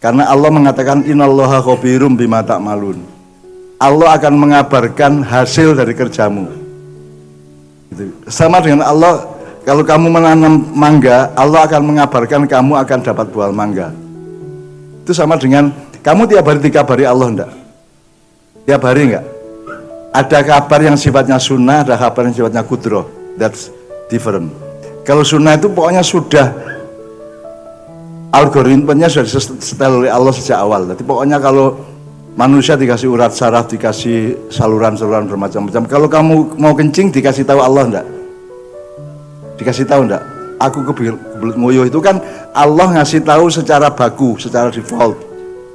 Karena Allah mengatakan innallaha khabirum bima ta'malun. Allah akan mengabarkan hasil dari kerjamu. Gitu. Sama dengan Allah, kalau kamu menanam mangga, Allah akan mengabarkan kamu akan dapat buah mangga. Itu sama dengan kamu tiap hari dikabari Allah enggak? Tiap hari enggak? Ada kabar yang sifatnya sunnah, ada kabar yang sifatnya kudroh. That's different. Kalau sunnah itu pokoknya sudah algoritmanya sudah disetel oleh Allah sejak awal. Jadi pokoknya kalau manusia dikasih urat saraf, dikasih saluran-saluran bermacam-macam. Kalau kamu mau kencing dikasih tahu Allah enggak? Dikasih tahu enggak? Aku kebelet nguyuh itu kan Allah ngasih tahu secara baku, secara default.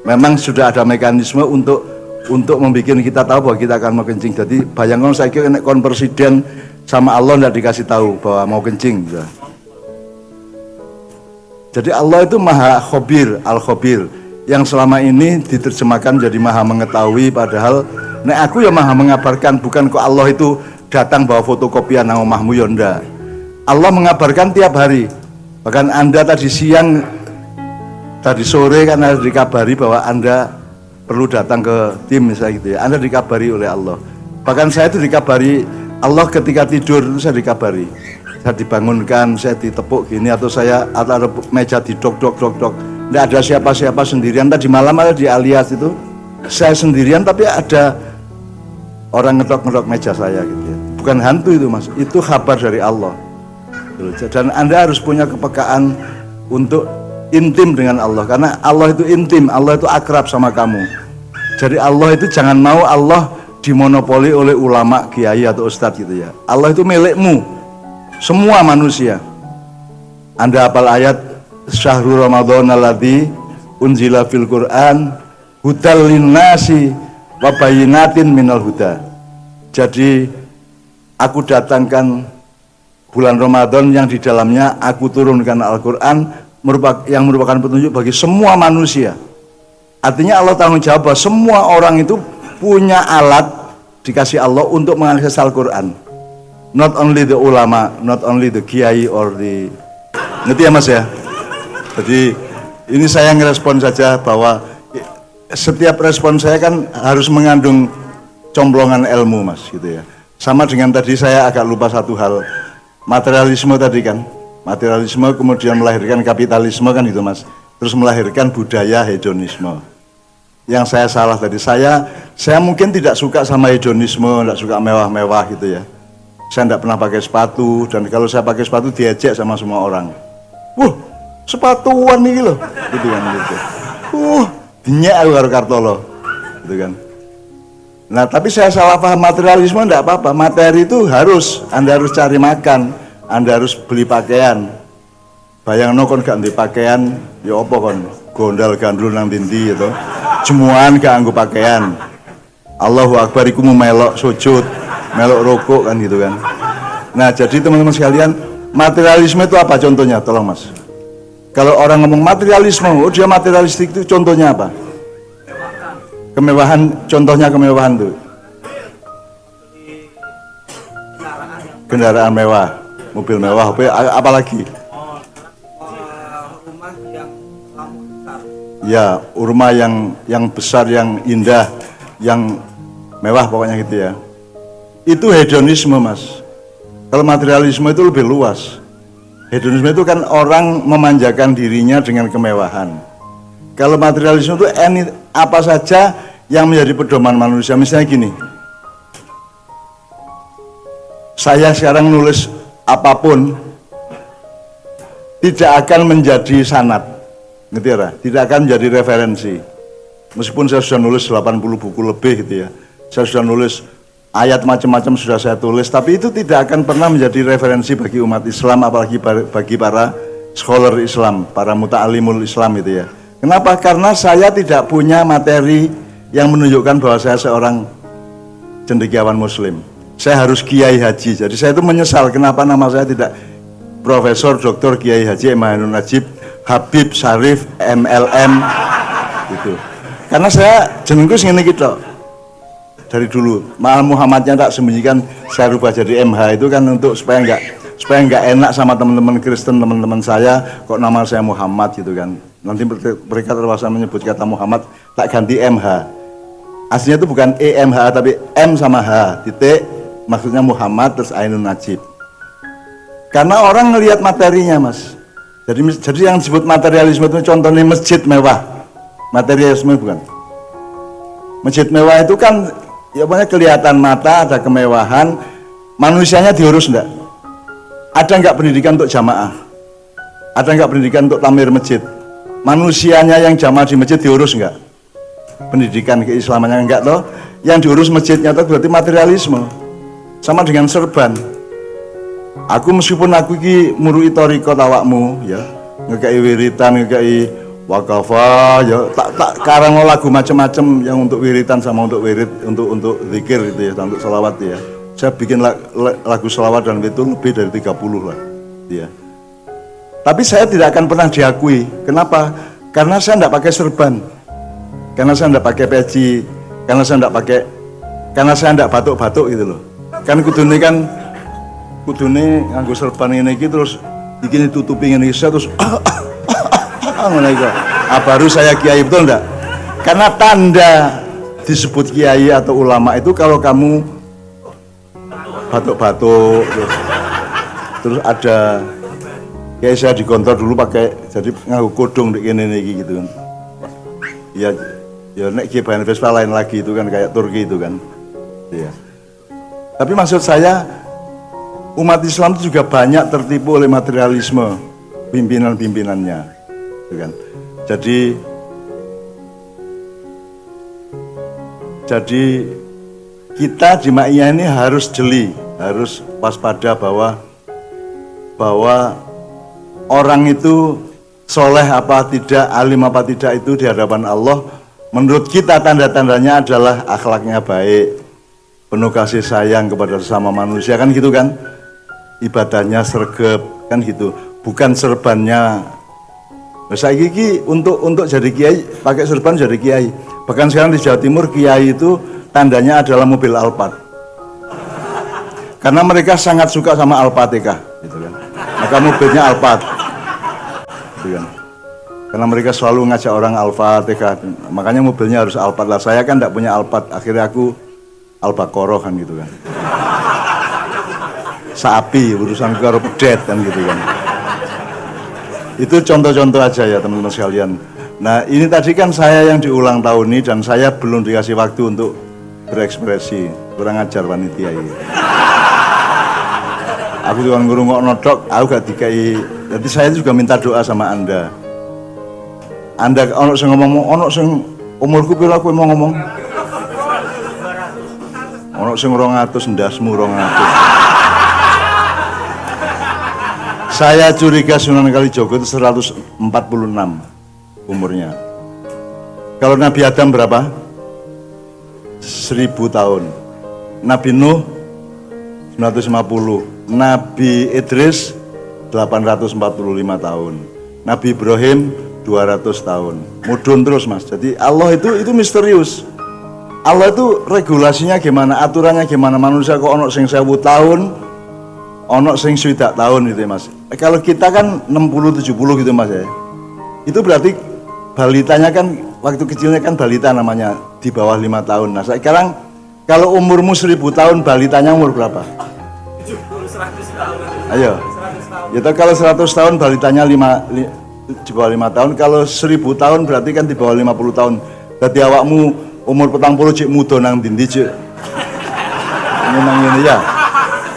Memang sudah ada mekanisme untuk membuat kita tahu bahwa kita akan mau kencing. Jadi bayangkan saya kira kon presiden sama Allah enggak dikasih tahu bahwa mau kencing. Gitu. Jadi Allah itu maha khobir, al-khobir, yang selama ini diterjemahkan jadi maha mengetahui, padahal nek aku ya maha mengabarkan, bukan kok Allah itu datang bawa fotokopian nang omahmu ya ndak. Allah mengabarkan tiap hari. Bahkan Anda tadi siang, tadi sore kan harus dikabari bahwa Anda perlu datang ke tim misalnya gitu ya. Anda dikabari oleh Allah. Bahkan saya itu dikabari Allah ketika tidur itu saya dikabari. Saya dibangunkan, saya ditepuk gini atau ada meja didok. Tidak ada siapa-siapa sendirian. Tadi malam ada di Alias itu saya sendirian tapi ada orang ngetok meja saya gitu ya. Bukan hantu itu Mas, itu kabar dari Allah. Dan Anda harus punya kepekaan untuk intim dengan Allah, karena Allah itu intim, Allah itu akrab sama kamu. Jadi Allah itu jangan mau Allah dimonopoli oleh ulama, kiai atau ustadz gitu ya. Allah itu milikmu, semua manusia. Anda hafal ayat syahrul ramadhan alladzi unzila fil Qur'an hudal linnasi wa bayyinatin minal huda. Jadi aku datangkan bulan Ramadan yang di dalamnya aku turunkan Al-Quran yang merupakan petunjuk bagi semua manusia. Artinya Allah tanggung jawab bahwa semua orang itu punya alat dikasih Allah untuk mengakses Al-Quran. Not only the ulama, not only the kiai or the... Ngerti ya Mas ya? Jadi ini saya ngerespon saja bahwa setiap respon saya kan harus mengandung comblongan ilmu Mas gitu ya. Sama dengan tadi saya agak lupa satu hal. Materialisme tadi kan, materialisme kemudian melahirkan kapitalisme kan itu Mas, terus melahirkan budaya hedonisme. Yang saya salah tadi, saya mungkin tidak suka sama hedonisme, tidak suka mewah-mewah gitu ya. Saya tidak pernah pakai sepatu, dan kalau saya pakai sepatu diejek sama semua orang. Sepatuan nih loh, gitu kan gitu. Dinyek aku karo Kartolo, gitu kan. Nah tapi saya salah paham materialisme enggak apa-apa, materi itu Anda harus cari makan, Anda harus beli pakaian. Bayangno kon gak ndek pakaian, ya apa kon gondal gandrul nang dindi gitu. Jemuan gak nganggo pakaian. Allahu Akbar iku melok sujud, melok rukuk kan gitu kan. Nah jadi teman-teman sekalian, materialisme itu apa contohnya? Tolong Mas. Kalau orang ngomong materialisme, dia materialistik itu contohnya apa? Kemewahan, contohnya kemewahan tuh. Kendaraan mewah, mobil mewah, apalagi? Rumah yang besar. Ya, rumah yang besar, yang indah, yang mewah pokoknya gitu ya. Itu hedonisme Mas. Kalau materialisme itu lebih luas. Hedonisme itu kan orang memanjakan dirinya dengan kemewahan. Kalau materialisme itu apa saja yang menjadi pedoman manusia. Misalnya gini, saya sekarang nulis apapun tidak akan menjadi sanad, ngerti ya? Tidak akan menjadi referensi. Meskipun saya sudah nulis 80 buku lebih gitu ya, saya sudah nulis ayat macam-macam sudah saya tulis, tapi itu tidak akan pernah menjadi referensi bagi umat Islam, apalagi bagi para scholar Islam, para muta'alimul Islam itu ya. Kenapa? Karena saya tidak punya materi yang menunjukkan bahwa saya seorang cendekiawan muslim. Saya harus kiai haji. Jadi saya itu menyesal kenapa nama saya tidak Profesor Dr. Kiai Haji Emanuel Najib Habib Syarif MLM gitu. Karena saya jenengku ngene iki tok. Dari dulu, Mal Muhammadnya tak sembunyikan, saya rubah jadi MH itu kan untuk supaya enggak enak sama teman-teman Kristen, teman-teman saya kok nama saya Muhammad gitu kan. nanti mereka terpaksa menyebut kata Muhammad, tak ganti MH. Aslinya itu bukan EMH tapi M sama H titik, maksudnya Muhammad terus Ainun Najib. Karena orang ngelihat materinya, Mas. Jadi yang disebut materialisme itu contohnya masjid mewah. Materialisme bukan. Masjid mewah itu kan ya pokoknya kelihatan mata, ada kemewahan, manusianya diurus enggak? Ada enggak pendidikan untuk jamaah? Ada enggak pendidikan untuk tamir masjid? Manusianya yang jamaah di masjid diurus enggak? Pendidikan keislamannya enggak toh? Yang diurus masjidnya itu berarti materialisme. Sama dengan serban. Aku meskipun aku ki murui toriko tawakmu ya, ngekei wiritan, ngekei wakafah ya, tak karang lagu macam-macam yang untuk wiritan sama untuk wirid, untuk zikir gitu ya, untuk selawat ya. Saya bikin lagu selawat dan itu lebih dari 30 lah ya. Tapi saya tidak akan pernah diakui. Kenapa? Karena saya tidak pakai serban. Karena saya tidak pakai peci, karena saya tidak batuk-batuk gitu loh. Kan kudune nganggo serban ngene iki terus iki ditutupi ngene iki terus ngono iku. Baru saya kiai, betul enggak? Karena tanda disebut kiai atau ulama itu kalau kamu batuk-batuk terus ada kayak saya di kantor dulu pakai jadi nganggo kodong di kene iki gitu kan. Ya nek ki bahan Vespa lain lagi itu kan kayak Turki itu kan. Iya. Tapi maksud saya umat Islam itu juga banyak tertipu oleh materialisme pimpinan-pimpinannya, gitu kan. Jadi kita di Ma'iyah ini harus jeli, harus waspada bahwa orang itu soleh apa tidak, alim apa tidak itu di hadapan Allah. Menurut kita tanda-tandanya adalah akhlaknya baik, penuh kasih sayang kepada sesama manusia kan gitu kan. Ibadahnya sregep kan gitu, bukan serbannya. Masa gigi untuk jadi kiai pakai serban jadi kiai. Bahkan sekarang di Jawa Timur kiai itu tandanya adalah mobil Alphard. Karena mereka sangat suka sama Alphard gitu kan. Maka mobilnya Alphard. Gitu kan. Karena mereka selalu ngajak orang Alphard, makanya mobilnya harus Alphard lah. Saya kan tidak punya Alphard, akhirnya aku Al-Baqarah kan gitu kan. Sapi, urusan karo pedet kan gitu kan. Itu contoh-contoh aja ya teman-teman sekalian. Nah ini tadi kan saya yang diulang tahun ini dan saya belum dikasih waktu untuk berekspresi. Kurang ajar panitia ini. Aku juga ngurung-ngurung nodok, aku gak dikai. Jadi saya juga minta doa sama Anda. Anda ono sing ngomong, ono sing umurku piro aku mau ngomong. Ono sing 200 ndasmu 200. Saya curiga Sunan Kalijogo itu 146 umurnya. Kalau Nabi Adam berapa? 1000 tahun. Nabi Nuh 950. Nabi Idris 845 tahun. Nabi Ibrahim 200 tahun. Mudun terus Mas. Jadi Allah itu misterius. Allah itu regulasinya gimana, aturannya gimana, manusia kok ono sing 1000 tahun, ono sing 7 tahun gitu ya Mas. Kalau kita kan 60-70 gitu Mas ya. Itu berarti balitanya kan waktu kecilnya kan balita namanya, di bawah 5 tahun. Nah sekarang kalau umurmu 1000 tahun, balitanya umur berapa? 70, 100 tahun. Ayo. 100 tahun. Ya kalau 100 tahun balitanya di bawah 5 tahun, kalau 1000 tahun berarti kan di bawah 50 tahun. Berarti awakmu umur 40 cik muda nang dindi cik. Ini ya.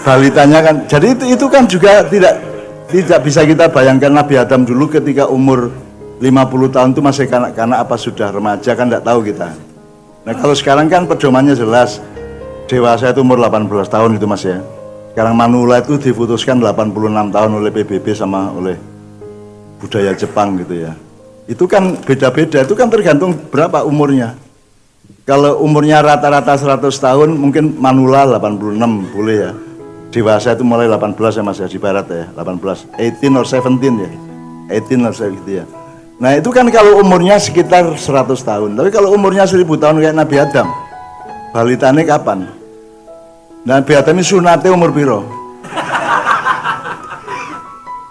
Balitanya kan, jadi itu kan juga tidak bisa kita bayangkan Nabi Adam dulu ketika umur 50 tahun itu masih kanak-kanak apa sudah remaja kan tidak tahu kita. Nah kalau sekarang kan pedomannya jelas, dewasa itu umur 18 tahun itu Mas ya. Sekarang manula itu diputuskan 86 tahun oleh PBB sama oleh budaya Jepang gitu ya. Itu kan beda-beda, itu kan tergantung berapa umurnya. Kalau umurnya rata-rata 100 tahun mungkin manula 86 boleh ya. Dewasa itu mulai 18 ya Mas ya, di barat ya, 18, 18 or 17 ya, 18 or 17 gitu ya. Nah itu kan kalau umurnya sekitar 100 tahun, tapi kalau umurnya 1000 tahun kayak Nabi Adam, balitanya kapan? Nabi Adam ini sunatnya umur piro?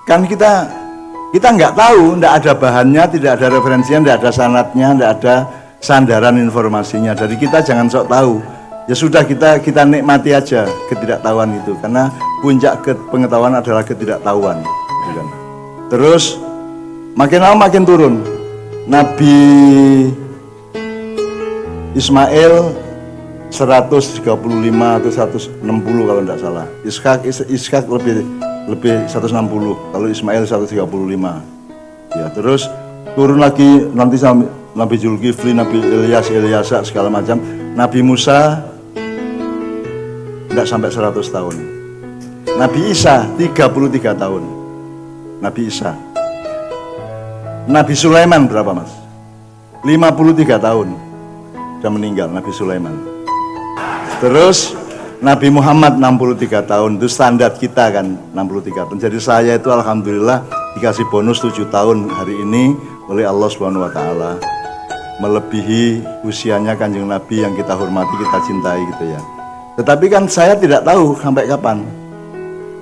Kan kita Kita nggak tahu, nggak ada bahannya, tidak ada referensinya, nggak ada sanadnya, nggak ada sandaran informasinya. Jadi kita jangan sok tahu. Ya sudah, kita nikmati aja ketidaktahuan itu, karena puncak pengetahuan adalah ketidaktahuan. Gitu kan. Terus makin lama makin turun. Nabi Ismail 135 atau 160 kalau tidak salah. Ishak lebih 160, kalau Ismail 135. Ya, terus turun lagi nanti sama Nabi Zulkifli, Nabi Ilyasa segala macam. Nabi Musa tidak sampai 100 tahun. Nabi Isa 33 tahun. Nabi Isa. Nabi Sulaiman berapa, Mas? 53 tahun. Sudah meninggal Nabi Sulaiman. Terus Nabi Muhammad 63 tahun, itu standar kita kan, 63 tahun. Jadi saya itu alhamdulillah dikasih bonus 7 tahun hari ini oleh Allah Subhanahu wa taala. Melebihi usianya Kanjeng Nabi yang kita hormati, kita cintai gitu ya. Tetapi kan saya tidak tahu sampai kapan.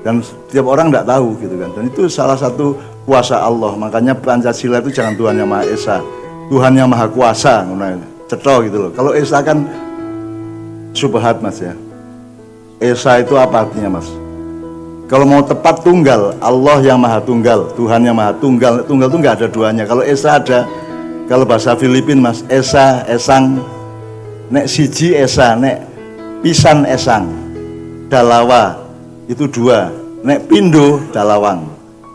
Dan setiap orang tidak tahu gitu kan. Dan itu salah satu kuasa Allah. Makanya Pancasila itu jangan Tuhan yang Maha Esa, Tuhan yang Maha Kuasa. Cetok gitu loh. Kalau Esa kan subhat, Mas ya. Esa itu apa artinya, Mas? Kalau mau tepat tunggal, Allah yang Maha Tunggal, Tuhan yang Maha Tunggal. Tunggal itu nggak ada duanya. Kalau Esa ada. Kalau bahasa Filipin, Mas, Esa, Esang, nek siji Esa, nek pisan Esang, Dalawa itu 2, nek pindo Dalawang,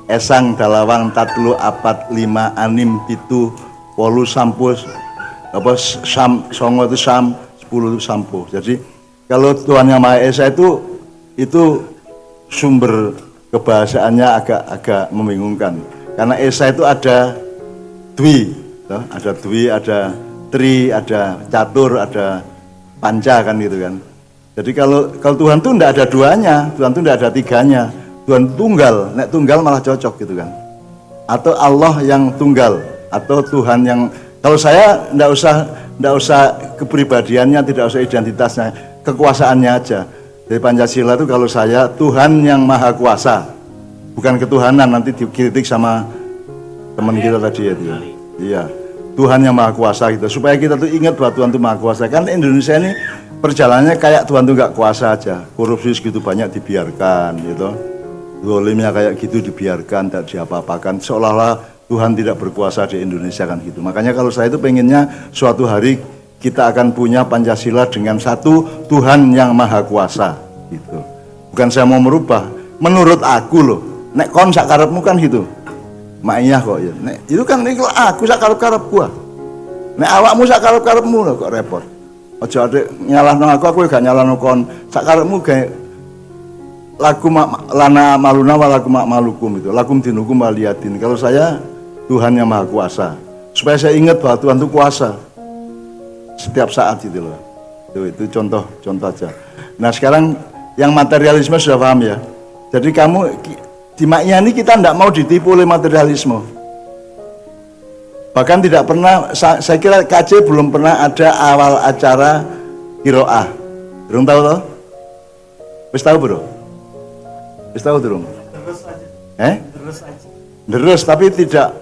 Esang Dalawang tatlu apat 5 anim pitu wolu sampus apa songo itu sam 10 sampo. Jadi kalau Tuhan yang Maha Esa itu sumber kebahasaannya agak membingungkan, karena Esa itu ada dwi, ada dwi, ada tri, ada catur, ada panca kan gitu kan. Jadi kalau Tuhan itu tidak ada duanya, Tuhan itu tidak ada tiganya, Tuhan tunggal. Nek tunggal malah cocok gitu kan. Atau Allah yang tunggal, atau Tuhan yang, kalau saya tidak usah kepribadiannya, tidak usah identitasnya, kekuasaannya aja. Dari Pancasila itu kalau saya Tuhan yang Maha Kuasa, bukan ketuhanan, nanti dikritik sama teman kita tadi ya dia. Iya, Tuhan yang Maha Kuasa gitu. Supaya kita tuh ingat bahwa Tuhan itu Maha Kuasa. Kan Indonesia ini perjalanannya kayak Tuhan tuh nggak kuasa aja, korupsi segitu banyak dibiarkan, gitu, zalimnya kayak gitu dibiarkan, tidak diapa-apakan, seolah-olah Tuhan tidak berkuasa di Indonesia kan gitu. Makanya kalau saya itu pengennya suatu hari kita akan punya Pancasila dengan satu Tuhan yang Maha Kuasa, gitu. Bukan saya mau merubah, menurut aku loh, nek kon sakarepmu kan gitu, maknya kok ya, nek itu kan nek aku sakarep-karep gua, nek awakmu sakarep-karepmu loh kok repot. Aja adek nyalahno aku gak nyalahno kon. Sakarepmu gawe lagu lana maluna wa lagu malukum itu. Lakum dinukum waliyadin. Kalau saya Tuhan yang Maha Kuasa. Supaya saya ingat bahwa Tuhan itu kuasa setiap saat gitu loh. Itu contoh aja. Nah, sekarang yang materialisme sudah paham ya. Jadi kamu di maknya ini kita tidak mau ditipu oleh materialisme. Bahkan tidak pernah, saya kira KJ belum pernah ada awal acara kiroah. Belum tahu toh? Wis tahu bro? Wis tahu belum? Terus aja. Terus aja. Terus tapi tidak.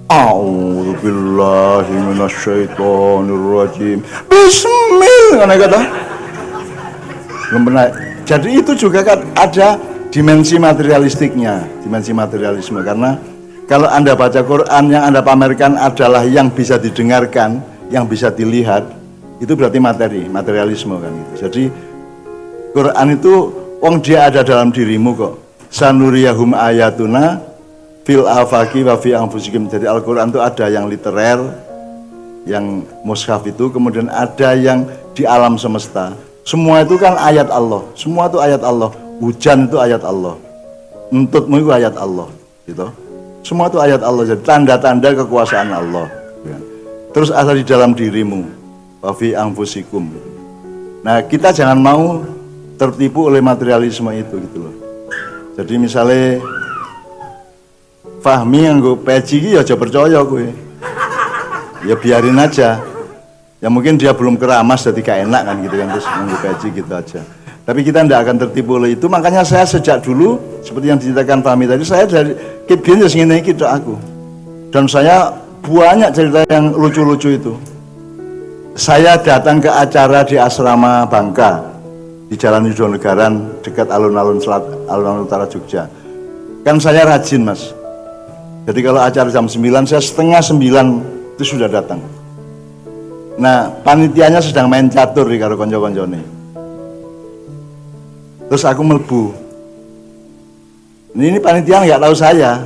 A'udzubillahi minasyaitonirrajim. Bismillah. Kata. Belum pernah. Jadi itu juga kan ada dimensi materialistiknya, dimensi materialisme, karena kalau Anda baca Quran, yang Anda pamerkan adalah yang bisa didengarkan, yang bisa dilihat, itu berarti materialisme kan gitu. Jadi Quran itu dia ada dalam dirimu kok. Sanuriyahum ayatuna fil afaqi wa fi anfusikum. Jadi Al-Quran itu ada yang literer, yang mushaf itu, kemudian ada yang di alam semesta. Semua itu kan ayat Allah. Semua itu ayat Allah. Hujan itu ayat Allah. Untutmu itu ayat Allah, gitu. Semua itu ayat Allah, jadi tanda-tanda kekuasaan Allah. Terus ada di dalam dirimu, wa fi anfusikum. Nah, kita jangan mau tertipu oleh materialisme itu gitu loh. Jadi misalnya Fahmi yang gue peci ya aja percaya gue. Ya biarin aja. Ya mungkin dia belum keramas jadi gak enak kan gitu kan, terus nunggu gaji gitu aja. Tapi kita tidak akan tertipu oleh itu, makanya saya sejak dulu seperti yang diceritakan Fahmi tadi, saya dari kibin segini kita aku. Dan saya banyak cerita yang lucu-lucu itu. Saya datang ke acara di asrama Bangka di Jalan Yudonegaran dekat alun-alun utara Jogja. Kan saya rajin mas. Jadi kalau acara jam 9, saya setengah 9 itu sudah datang. Nah, panitianya sedang main catur di karo konco-koncone. Terus aku melebu. Ini panitia nggak tahu saya.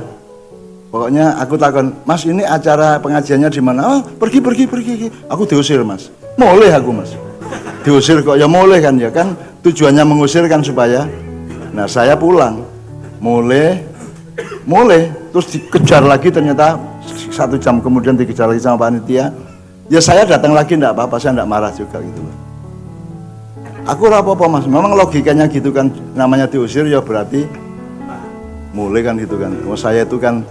Pokoknya aku takon, Mas ini acara pengajiannya di mana? Oh, pergi. Aku diusir mas. Moleh aku mas. Diusir kok ya moleh kan ya kan. Tujuannya mengusir kan supaya. Nah saya pulang. Moleh. Terus dikejar lagi ternyata 1 jam kemudian dikejar lagi sama panitia. Ya saya datang lagi enggak apa-apa, saya enggak marah juga gitu loh. Aku apa-apa mas, memang logikanya gitu kan, namanya diusir ya berarti mulai kan gitu kan. Saya itu kan,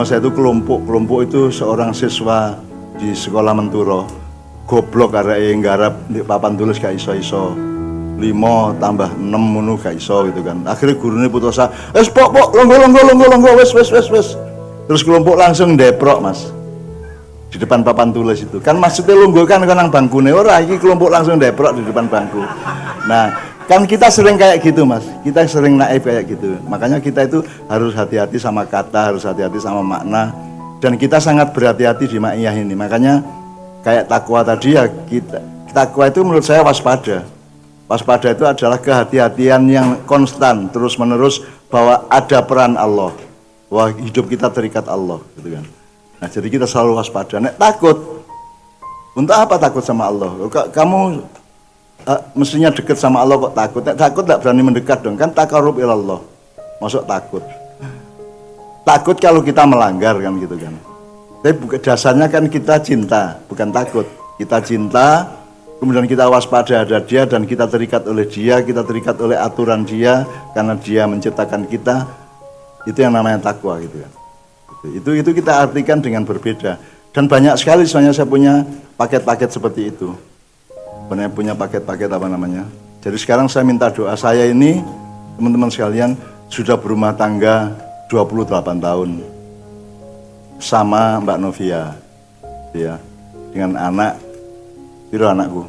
saya itu kelompok itu seorang siswa di sekolah Menturo, goblok karena nggarap di papan tulis gak iso-iso, 5 tambah 6 munu gak iso gitu kan. Akhirnya gurunya putus asa, pok, longgo, wes. Terus kelompok langsung deprok mas. Di depan papan tulis itu kan maksudnya lungguh kan nang bangkune ora iki kelompok langsung deprok di depan bangku. Nah kan kita sering kayak gitu mas, kita sering naif kayak gitu, makanya kita itu harus hati-hati sama kata, harus hati-hati sama makna, dan kita sangat berhati-hati di ma'iyah ini. Makanya kayak takwa tadi ya, takwa itu menurut saya waspada itu adalah kehati-hatian yang konstan terus menerus bahwa ada peran Allah, bahwa hidup kita terikat Allah gitu kan. Nah jadi kita selalu waspada. Nek takut, untuk apa takut sama Allah? Kamu mestinya dekat sama Allah kok takut? Nek takut tidak berani mendekat dong, kan takarrub ilallah. Masuk takut. Takut kalau kita melanggar kan gitu kan. Tapi dasarnya kan kita cinta, bukan takut. Kita cinta, kemudian kita waspada ada dia dan kita terikat oleh dia, kita terikat oleh aturan dia karena dia menciptakan kita. Itu yang namanya takwa gitu kan. Itu kita artikan dengan berbeda, dan banyak sekali soalnya saya punya paket-paket seperti itu, punya paket-paket apa namanya. Jadi sekarang saya minta doa, saya ini teman-teman sekalian sudah berumah tangga 28 tahun sama Mbak Novia ya, dengan anakku.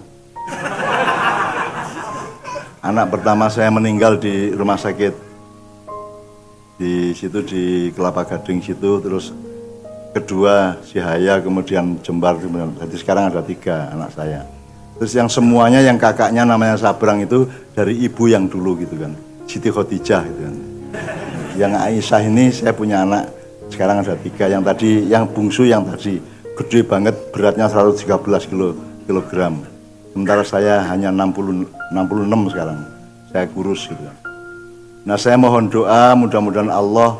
Anak pertama saya meninggal di rumah sakit di situ di Kelapa Gading situ, terus kedua si Haya, kemudian Jembar, jadi sekarang ada 3 anak saya. Terus yang semuanya yang kakaknya namanya Sabrang itu dari ibu yang dulu gitu kan, Siti Khadijah gitu kan. Yang Aisyah ini saya punya anak sekarang ada 3, yang tadi yang bungsu yang tadi gede banget, beratnya 113 kilogram. Sementara saya hanya 66 sekarang, saya kurus gitu kan. Nah saya mohon doa mudah-mudahan Allah,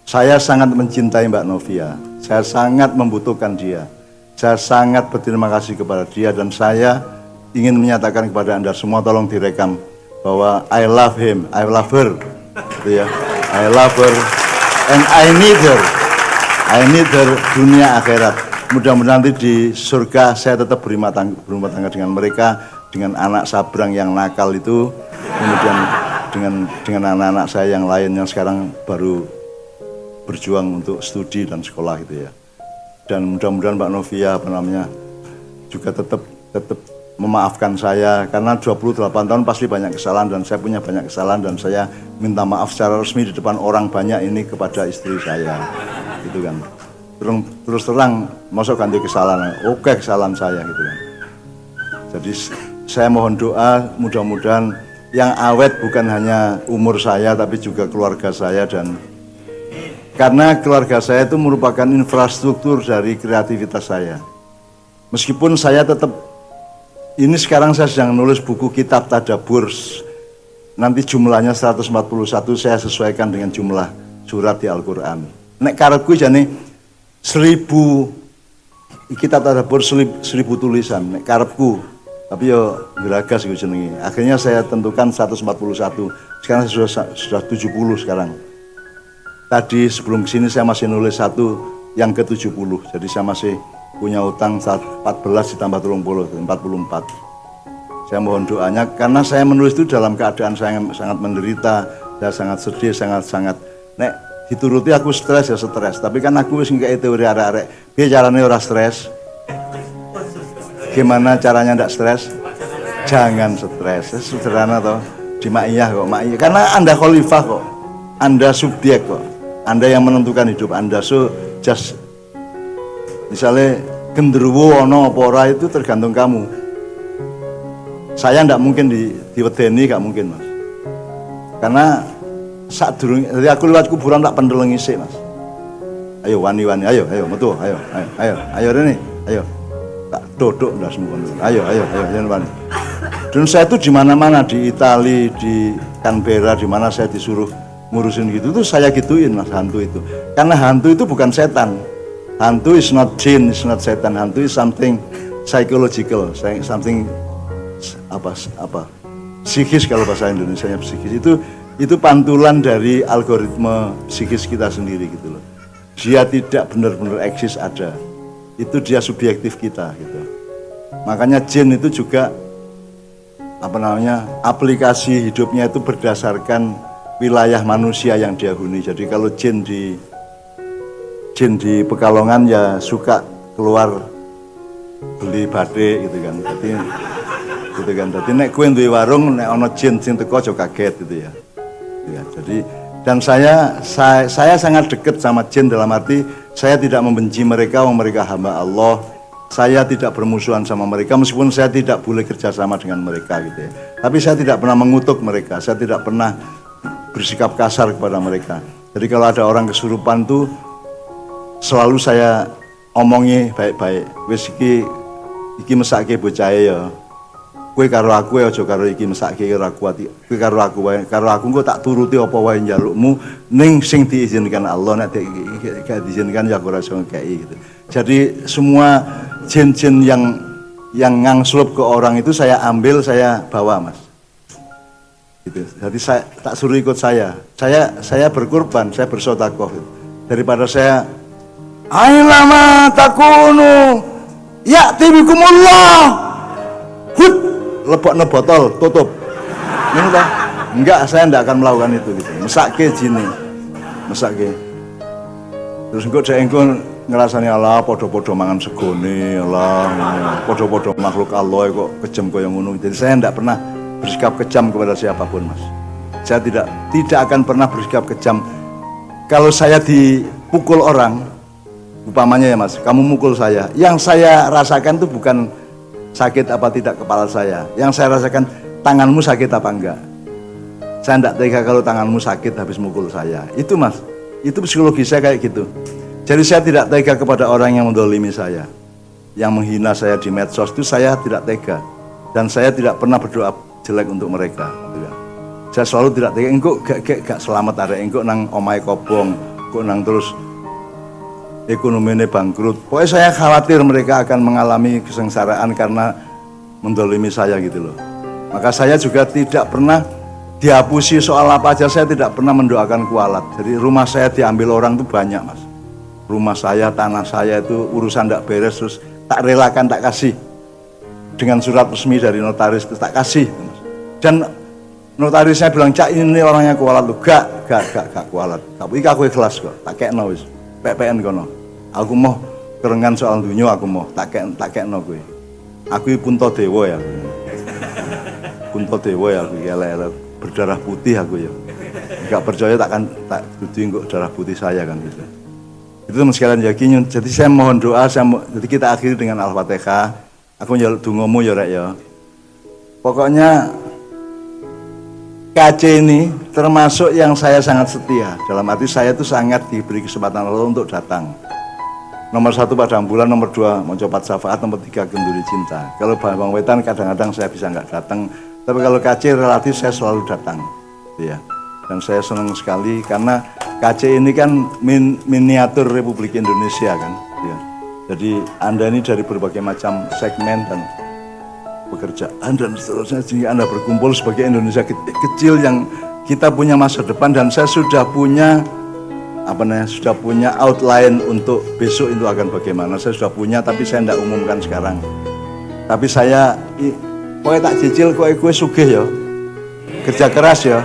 saya sangat mencintai Mbak Novia, saya sangat membutuhkan dia, saya sangat berterima kasih kepada dia, dan saya ingin menyatakan kepada Anda semua, tolong direkam bahwa I love him, I love her gitu ya. I love her and I need her dunia akhirat. Mudah-mudahan nanti di surga saya tetap berumah tangga dengan mereka, dengan anak Sabrang yang nakal itu, kemudian dengan anak-anak saya yang lain yang sekarang baru berjuang untuk studi dan sekolah gitu ya. Dan mudah-mudahan Mbak Novia juga tetap memaafkan saya, karena 28 tahun pasti banyak kesalahan dan saya punya banyak kesalahan, dan saya minta maaf secara resmi di depan orang banyak ini kepada istri saya gitu kan. Terus terang masuk ganti kesalahan, oke kesalahan saya gitu kan. Jadi saya mohon doa mudah-mudahan yang awet bukan hanya umur saya tapi juga keluarga saya, dan karena keluarga saya itu merupakan infrastruktur dari kreativitas saya. Meskipun saya tetap, ini sekarang saya sedang nulis buku kitab tadabbur, nanti jumlahnya 141, saya sesuaikan dengan jumlah surat di Al-Quran. Nek karepku jane 1000 kitab tadabbur, 1000 tulisan, nek karepku. Tapi yo geragas gitu jenenge. Akhirnya saya tentukan 141. Sekarang sudah 70 sekarang. Tadi sebelum kesini saya masih nulis satu yang ke-70. Jadi saya masih punya utang 14 ditambah 30, 44. Saya mohon doanya karena saya menulis itu dalam keadaan saya sangat menderita, saya sangat sedih, sangat nek dituruti aku stres ya stres, tapi kan aku wis nggae teori arek-arek piye carane ora stres. Gimana caranya ndak stres? Jangan stres, sederhana toh. Di maiyah kok, maiyah. Karena Anda khalifah kok. Anda subjek kok. Anda yang menentukan hidup Anda. So just misalnya genderuwo ono apa ora itu tergantung kamu. Saya ndak mungkin diwedeni, gak mungkin mas. Karena saat dulu, jadi aku lewat kuburan tak pendelengi sih mas. Ayo wani-wani, ayo metu, ayo Rene, ayo. Tak dodok ndak semua. Ayo jangan wani. Dan saya itu di mana-mana di Itali, di Canberra, di mana saya disuruh ngurusin gitu tuh saya gituin mas hantu itu. Karena hantu itu bukan setan. Hantu is not jin, is not setan. Hantu is something psychological, something apa psikis kalau bahasa Indonesianya psikis itu pantulan dari algoritma psikis kita sendiri gitu loh. Dia tidak benar-benar eksis ada. Itu dia subjektif kita gitu. Makanya jin itu juga aplikasi hidupnya itu berdasarkan wilayah manusia yang dia huni. Jadi kalau jin di Pekalongan ya suka keluar beli batik gitu kan. Jadi nek kowe duwe warung nek ana jin sing teko aja kaget gitu ya. Ya, jadi dan saya sangat dekat sama jin dalam arti saya tidak membenci mereka, mereka hamba Allah. Saya tidak bermusuhan sama mereka meskipun saya tidak boleh kerjasama dengan mereka gitu ya. Tapi saya tidak pernah mengutuk mereka, saya tidak pernah bersikap kasar kepada mereka. Jadi kalau ada orang kesurupan tuh selalu saya omongi baik-baik. Wis iki mesake bocah ya. Kowe karo aku aja karo iki mesake karo aku ati. Kowe karo aku wae, karo aku engko tak turuti apa wae njalukmu ning sing diizinkan Allah, nek gak diizinkan ya aku ora iso ngekeki gitu. Jadi semua jin-jin yang ngangslup ke orang itu saya ambil, saya bawa mas. Gitu. Jadi saya tak suruh ikut saya. Saya berkorban, saya bersedekah gitu. Daripada saya ailama takunu ya'tibikumullah. Hut lebokno botol, tutup. Ini toh? Enggak, saya enggak akan melakukan itu gitu. Mesake jine. Mesake. Terus engko ngerasani Allah podo-podo mangan segone, Allah podo-podo makhluk Allah kok kejam kaya ngono. Jadi saya enggak pernah bersikap kejam kepada siapapun, Mas. Saya tidak akan pernah bersikap kejam. Kalau saya dipukul orang, umpamanya ya Mas, kamu mukul saya, yang saya rasakan itu bukan sakit apa tidak kepala saya. Yang saya rasakan tanganmu sakit apa enggak. Saya enggak tega kalau tanganmu sakit habis mukul saya. Itu Mas, itu psikologi saya kayak gitu. Jadi saya tidak tega kepada orang yang mendolimi saya, yang menghina saya di medsos itu saya tidak tega. Dan saya tidak pernah berdoa jelek untuk mereka. Saya selalu tidak tega, engkau gak selamat ada, engkau nang omai kobong, engkau nang terus ekonominya bangkrut. Pokoknya saya khawatir mereka akan mengalami kesengsaraan karena mendolimi saya gitu loh. Maka saya juga tidak pernah dihapusi soal apa aja, saya tidak pernah mendoakan kualat. Jadi rumah saya diambil orang itu banyak Mas. Rumah saya, tanah saya itu urusan tidak beres, terus tak relakan, tak kasih. Dengan surat resmi dari notaris, tak kasih. Dan notarisnya bilang, Cak ini orangnya kualat loh. Gak kualat. Tapi aku ikhlas kok, tak kekno wis. PPN kono. Aku mau kerengan soal dunia, aku mau tak kekno kowe. Aku Punta Dewa ya. Punta Dewa ya aku elek-elek berdarah putih aku ya. Enggak percaya tak tuduh kok darah putih saya kan gitu. Itu teman sekalian yakin. Jadi saya mohon doa, jadi kita akhiri dengan Al-Fatihah. Aku njaluk dongamu ya Rek ya. Pokoknya KC ini termasuk yang saya sangat setia. Dalam arti saya itu sangat diberi kesempatan Allah untuk datang. Nomor 1 Padang Bulan, nomor 2 Mojopat Syafaat, nomor 3 Genduri Cinta. Kalau Bang Wetan kadang-kadang saya bisa nggak datang, tapi kalau KC relatif saya selalu datang. Ya. Dan saya senang sekali karena KC ini kan miniatur Republik Indonesia kan. Ya. Jadi Anda ini dari berbagai macam segmen dan pekerjaan dan seterusnya, sehingga Anda berkumpul sebagai Indonesia kecil yang kita punya masa depan. Dan saya sudah punya sudah punya outline untuk besok itu akan bagaimana. Saya sudah punya tapi saya tidak umumkan sekarang. Tapi saya pokoknya tak cicil kok gue sugih ya. Kerja keras ya.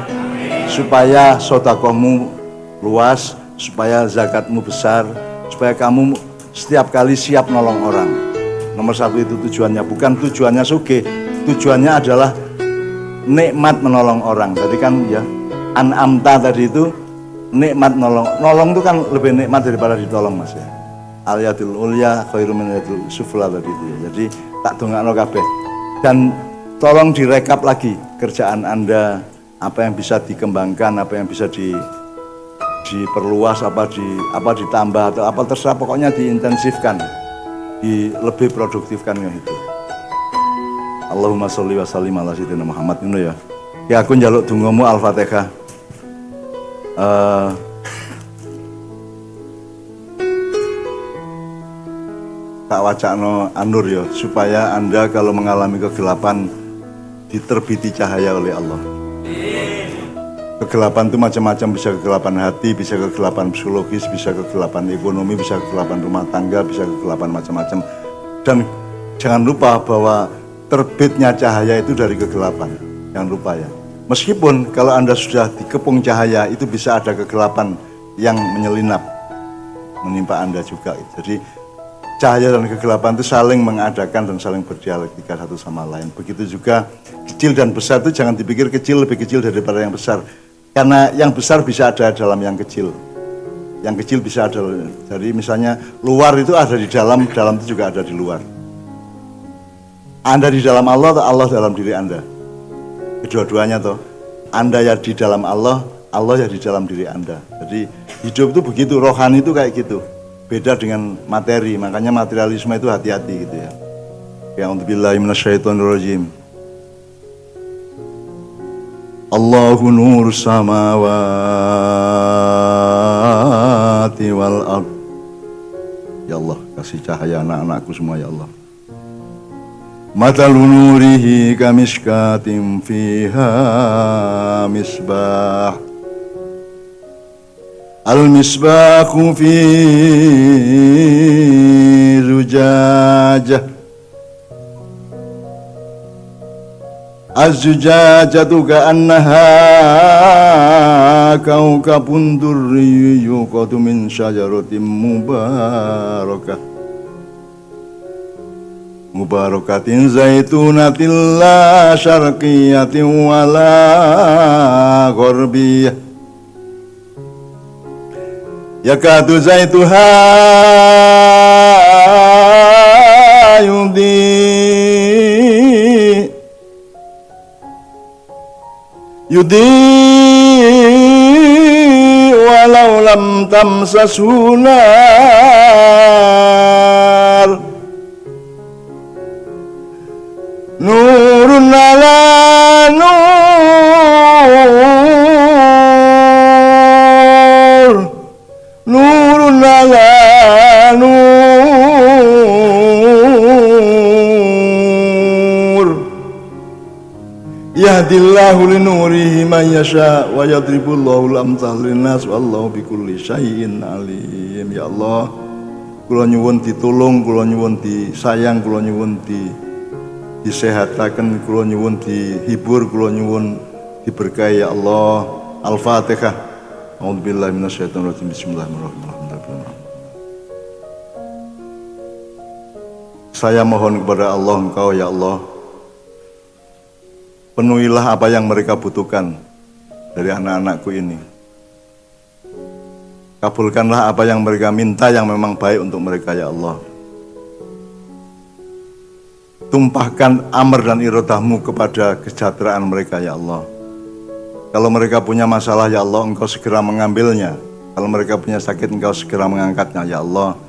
Supaya sedekahmu luas, supaya zakatmu besar, supaya kamu setiap kali siap nolong orang. Nomor satu itu tujuannya, bukan tujuannya sugih. Tujuannya adalah nikmat menolong orang. Tadi kan ya an'amta tadi itu nikmat nolong itu kan lebih nikmat daripada ditolong mas ya. Al-yadul ulya khairum min yadul sufla tadi itu ya. Jadi tak dongakno kabeh. Dan tolong direkap lagi kerjaan Anda, apa yang bisa dikembangkan, apa yang bisa diperluas, apa ditambah atau apa terserah, pokoknya diintensifkan, lebih produktifkan yang itu. Allahumma sholli wa sallim ala sayyidina Muhammad ngono ya. Ya aku njaluk dongamu Al-Fatihah. Tak wacana anur ya, supaya Anda kalau mengalami kegelapan diterbiti cahaya oleh Allah. Kegelapan itu macam-macam, bisa kegelapan hati, bisa kegelapan psikologis, bisa kegelapan ekonomi, bisa kegelapan rumah tangga, bisa kegelapan macam-macam. Dan jangan lupa bahwa terbitnya cahaya itu dari kegelapan. Jangan lupa ya. Meskipun kalau Anda sudah dikepung cahaya, itu bisa ada kegelapan yang menyelinap menimpa Anda juga. Jadi cahaya dan kegelapan itu saling mengadakan dan saling berdialektika satu sama lain. Begitu juga kecil dan besar itu jangan dipikir kecil lebih kecil daripada yang besar. Karena yang besar bisa ada dalam yang kecil. Yang kecil bisa ada, jadi misalnya luar itu ada di dalam, dalam itu juga ada di luar. Anda di dalam Allah atau Allah dalam diri Anda? Kedua-duanya toh. Anda ya di dalam Allah, Allah ya di dalam diri Anda. Jadi hidup itu begitu, rohani itu kayak gitu. Beda dengan materi, makanya materialisme itu hati-hati gitu ya. A'udzubillahi minasyaitonirrajim. Allahu nur samawati wal ard. Ya Allah, kasih cahaya anak-anakku semua ya Allah. Matalu nurihi kamishkatim fiha misbah. Al-misbahu fi zujajah. Az-zujajatu ka'annaha kaukabun durri yuqadu min syajaratin mubarakatin zaitunatin la syarqiyatin wala gharbiyah. Yakadu zaituha yudi walau lam tamsashu nar nurun ala nur nurun ala nur yahdillahu linurihi man yasha wa yadribullahu al-amthal linnas wallahu bikulli syai'in alim. Ya Allah, kula nyuwun ditulung, kula nyuwun disayang, kula nyuwun disehataken, kula nyuwun dihibur, kula nyuwun diberkahi ya Allah. Al-Fatihah. A'udzubillahi minasyaitonirrajim. Bismillahirrahmanirrahim. Saya mohon kepada Allah, Engkau ya Allah, penuhilah apa yang mereka butuhkan dari anak-anakku ini. Kabulkanlah apa yang mereka minta yang memang baik untuk mereka ya Allah. Tumpahkan amr dan irodahmu kepada kesejahteraan mereka ya Allah. Kalau mereka punya masalah ya Allah, Engkau segera mengambilnya. Kalau mereka punya sakit, Engkau segera mengangkatnya ya Allah.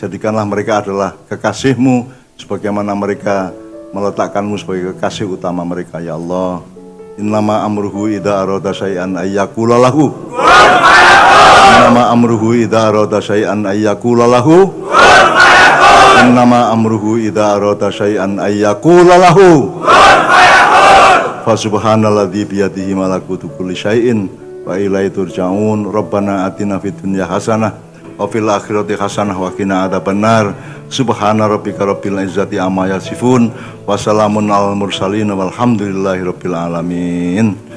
Jadikanlah mereka adalah kekasih-Mu sebagaimana mereka meletakkanmu sebagai kekasih utama mereka ya Allah. Innama amruhu idza arada syai'an ayyaqula lahu. Innama amruhu idza arada syai'an ayyaqula lahu. Innama amruhu idza arada syai'an ayyaqula lahu. Fa subhanalladzi biyadihi malakutu kulli syai'in wa wa ilaihi turja'un. Rabbana atina fid dunya hasanah wa fil akhirati hasanah wa qina adzabannar. Subhana rabbika rabbil izzati amma yasifun wa salamun alal mursalin walhamdulillahi rabbil alamin.